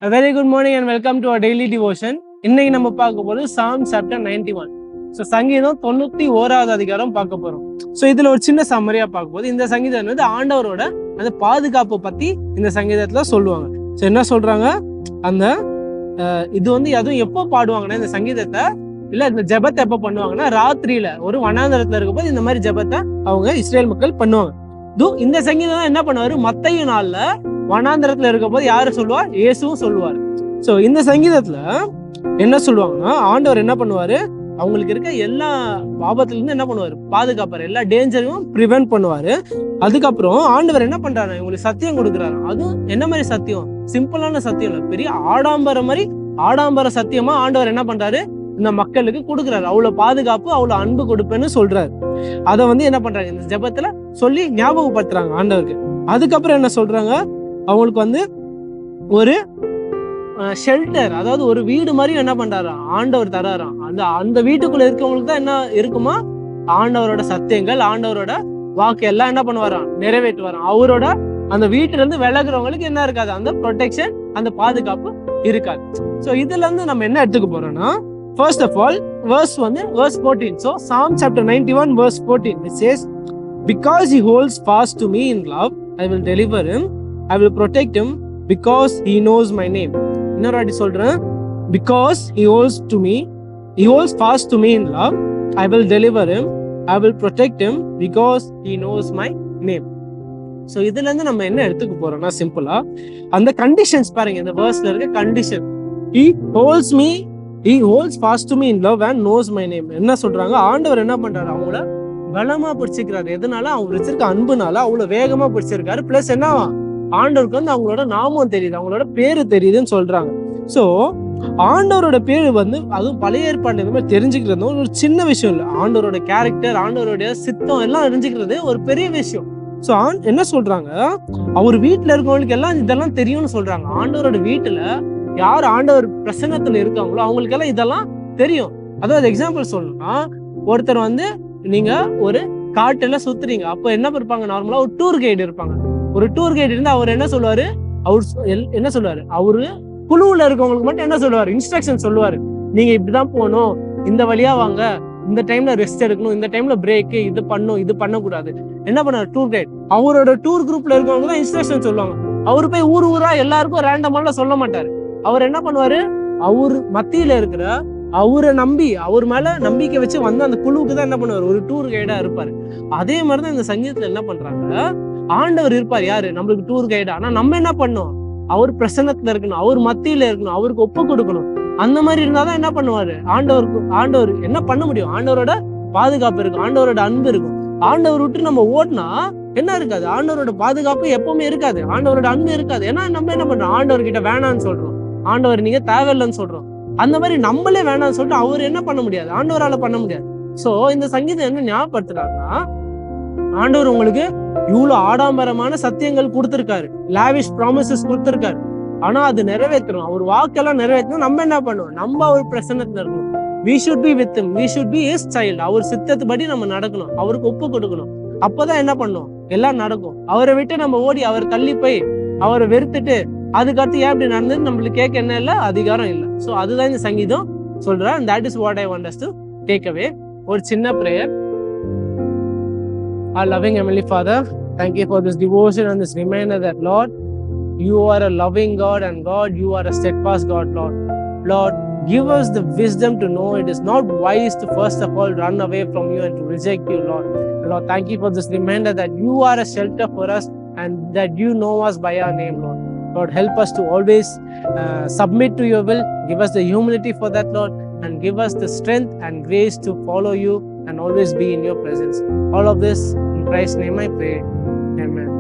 A very good morning and welcome to our daily devotion. இன்னைக்கு நம்ம பார்க்க போறது Psalm chapter 91. ஸோ சங்கீதம் 91வது அதிகாரம் பார்க்க போறோம். ஸோ இதுல ஒரு சின்ன சம்மரியா பார்க்க போது இந்த சங்கீதம் வந்து ஆண்டவரோட அந்த பாதுகாப்பை பத்தி இந்த சங்கீதத்துல சொல்லுவாங்க. ஸோ என்ன சொல்றாங்க, அந்த இது வந்து அதுவும் எப்போ பாடுவாங்கன்னா இந்த சங்கீதத்தை இல்ல இந்த ஜெபத்தை எப்போ பண்ணுவாங்கன்னா ராத்திரியில ஒரு வனாந்தரத்துல இருக்கும் போது இந்த மாதிரி ஜெபத்தை அவங்க இஸ்ரேல் மக்கள் பண்ணுவாங்க. இந்த சங்கீதம் என்ன பண்ணுவாரு, மத்தேயு நாள்ல வனாந்தரத்துல இருக்கும் போது யாரு சொல்லுவார், இயேசுவும் சொல்லுவார். சோ இந்த சங்கீதத்துல என்ன சொல்லுவாங்கன்னா, ஆண்டவர் என்ன பண்ணுவாரு, அவங்களுக்கு இருக்க எல்லா ஆபத்துல இருந்து என்ன பண்ணுவாரு, பாதுகாப்பாரு, எல்லா டேஞ்சரையும் ப்ரிவென்ட் பண்ணுவாரு. அதுக்கப்புறம் ஆண்டவர் என்ன பண்றாரு, இவங்களுக்கு சத்தியம் கொடுக்குறாரு. அதுவும் என்ன மாதிரி சத்தியம், சிம்பிளான சத்தியம் இல்ல, பெரிய ஆடம்பர சத்தியமா ஆண்டவர் என்ன பண்றாரு, இந்த மக்களுக்கு கொடுக்குறாரு. அவ்வளவு பாதுகாப்பு, அவ்வளவு அன்பு கொடுப்பேன்னு சொல்றாரு. அதை வந்து என்ன பண்றாங்க, இந்த ஜெபத்துல சொல்லி ஞாபகப்படுத்துறாங்க ஆண்டவருக்கு. அதுக்கப்புறம் என்ன சொல்றாங்க, அவங்களுக்கு வந்து ஒரு ஷெல்டர், அதாவது ஒரு வீடு மாதிரி என்ன பண்றாராம் ஆண்டவர் தராராம். அந்த வீட்டுக்குள்ள இருக்கவங்களுக்கு தான் என்ன இருக்குமா, ஆண்டவரோட சத்தியங்கள், ஆண்டவரோட வாக்கு எல்லாம் என்ன பண்ணுவாராம், நிறைவேற்றுவாராம். அவரோட அந்த வீட்டுல இருந்து விலகுறவங்களுக்கு என்ன இருக்காது, அந்த ப்ரொடெக்ஷன், அந்த பாதுகாப்பு இருக்காது. சோ இதுல இருந்து நம்ம என்ன எடுத்துக்க போறோம்னா, first of all verse 14. So Psalm chapter 91 verse 14, it says, because he holds fast to me in love, I will deliver him, I will protect him, because he knows my name. இன்னொரு வாட்டி சொல்றேன், because he holds fast to me in love, I will deliver him, I will protect him, because he knows my name. So இதுல இருந்து நம்ம என்ன எடுத்துக்க போறோம்னா, சிம்பிளா அந்த கண்டிஷன்ஸ் பாருங்க, இந்த வேர்ஸ்ல இருக்க condition. He holds fast to me in love and knows my name. என்ன சொல்றாங்க, ஆண்டவர் என்ன பண்றாரு, அவங்கள பலமா பிடிச்சிருக்காரு. எதனால, அவங்க வச்சிருக்க அன்புனால அவ்வளவு வேகமா பிடிச்சிருக்காரு. பிளஸ் என்ன, ஆண்டவருக்கு வந்து அவங்களோட நாமம் தெரியுது, அவங்களோட பேரு தெரியுதுன்னு சொல்றாங்க. சோ ஆண்டவரோட பேரு வந்து, அதுவும் பழைய ஏற்பாடு இந்த மாதிரி தெரிஞ்சுக்கிறது ஒரு சின்ன விஷயம் இல்லை. ஆண்டவரோட கேரக்டர், ஆண்டவருடைய சித்தம் எல்லாம் தெரிஞ்சுக்கிறது ஒரு பெரிய விஷயம். சோ என்ன சொல்றாங்க, அவர் வீட்டுல இருக்கவங்களுக்கு எல்லாம் இதெல்லாம் தெரியும்னு சொல்றாங்க. ஆண்டவரோட வீட்டுல யார் ஆண்டவர் பிரசன்னத்துல இருக்காங்களோ அவங்களுக்கு எல்லாம் இதெல்லாம் தெரியும். அதாவது எக்ஸாம்பிள் சொல்லணும்னா, ஒருத்தர் வந்து நீங்க ஒரு காட்டுல சுத்துறீங்க, அப்ப என்ன இருப்பாங்க, நார்மலா ஒரு டூர் கைடு இருப்பாங்க. ஒரு டூர் கைடு இருந்து அவர் என்ன சொல்லுவாரு, அவரு குழுவுல இருக்கவங்களுக்கு மட்டும் என்ன சொல்லுவாரு, இன்ஸ்ட்ரக்ஷன் சொல்லுவாரு. நீங்க இப்படிதான் போகணும், இந்த வழியா வாங்க, இந்த டைம்ல ரெஸ்ட் எடுக்கணும், இந்த டைம்ல பிரேக், இது பண்ணும், இது பண்ணக்கூடாது. என்ன பண்ணாரு டூர் கைட், அவரோட டூர் குரூப்ல இருக்கவங்க தான் இன்ஸ்ட்ரக்ஷன் சொல்லுவாங்க. அவரு போய் ஊரா எல்லாருக்கும் ரேண்டமால சொல்ல மாட்டாரு. அவர் என்ன பண்ணுவாரு, அவர் மத்தியில இருக்கிற அவரை நம்பி, அவர் மேல நம்பிக்கை வச்சு வந்து அந்த குழுவுக்கு தான் என்ன பண்ணுவாரு, ஒரு டூர் கைடா இருப்பாரு. அதே மாதிரிதான் இந்த சங்கீதத்துல என்ன பண்றாங்க, ஆண்டவர் இருப்பார் யாரு, நம்மளுக்கு டூர் கைடா. ஆனா நம்ம என்ன பண்ணோம், அவர் பிரசன்னத்துல இருக்கணும், அவர் மத்தியில இருக்கணும், அவருக்கு ஒப்பு கொடுக்கணும். அந்த மாதிரி இருந்தாதான் என்ன பண்ணுவாரு, ஆண்டவர் என்ன பண்ண முடியும், ஆண்டவரோட பாதுகாப்பு இருக்கும், ஆண்டவரோட அன்பு இருக்கும். ஆண்டவர் விட்டு நம்ம ஓடினா என்ன இருக்காது, ஆண்டவரோட பாதுகாப்பு எப்பவுமே இருக்காது, ஆண்டவரோட அன்பு இருக்காது. ஏன்னா நம்ம என்ன பண்றோம், ஆண்டவர் கிட்ட வேணான்னு சொல்றோம், ஆண்டவர் நீங்க தேவையில்லைன்னு சொல்றோம். அந்த மாதிரி நம்மளே வேணாம்னு சொல்லிட்டு அவர் என்ன பண்ண முடியாது, ஆண்டவரால பண்ண முடியாது. சோ இந்த சங்கீதம் என்ன ஞாபகப்படுத்துறாருன்னா, ஆண்டவர் உங்களுக்கு இவ்வளவு ஆடம்பரமான சத்தியங்கள் கொடுத்திருக்காரு, லாவிஷ் ப்ராமிசஸ் கொடுத்திருக்காரு. ஆனா அது நிறைவேற்றணும், அவர் வாக்கெல்லாம் நிறைவேற்றணும். நம்ம என்ன பண்ணுவோம், நம்ம அவர் பிரசன்னத்துல இருக்கணும். we should be with him, we should be his child. அவர் சித்தத்துபடி நம்ம நடக்கணும், அவருக்கு ஒப்பு கொடுக்கணும். அப்பதான் என்ன பண்ணும், எல்லாம் நடக்கும். அவரை விட்டு நம்ம ஓடி அவர் தள்ளி போய் அவரை வெறுத்துட்டு அதுக்கடுத்து ஏன் அப்படி நடந்தது நம்மளுக்கு கேட்க என்ன இல்லை, அதிகாரம் இல்லை. ஸோ அதுதான் இந்த சங்கீதம் சொல்றேன். that is what I want us to take away. ஒரு சின்ன prayer. Our loving Heavenly Father, thank you for this devotion and this reminder that Lord, you are a loving God, and God, you are a steadfast God. Lord, give us the wisdom to know it is not wise to first of all run away from you and to reject you, Lord. Thank you for this reminder that you are a shelter for us and that you know us by our name, Lord, help us to always submit to your will. Give us the humility for that, Lord, and give us the strength and grace to follow you and always be in your presence. All of this in Christ's name I pray. Amen.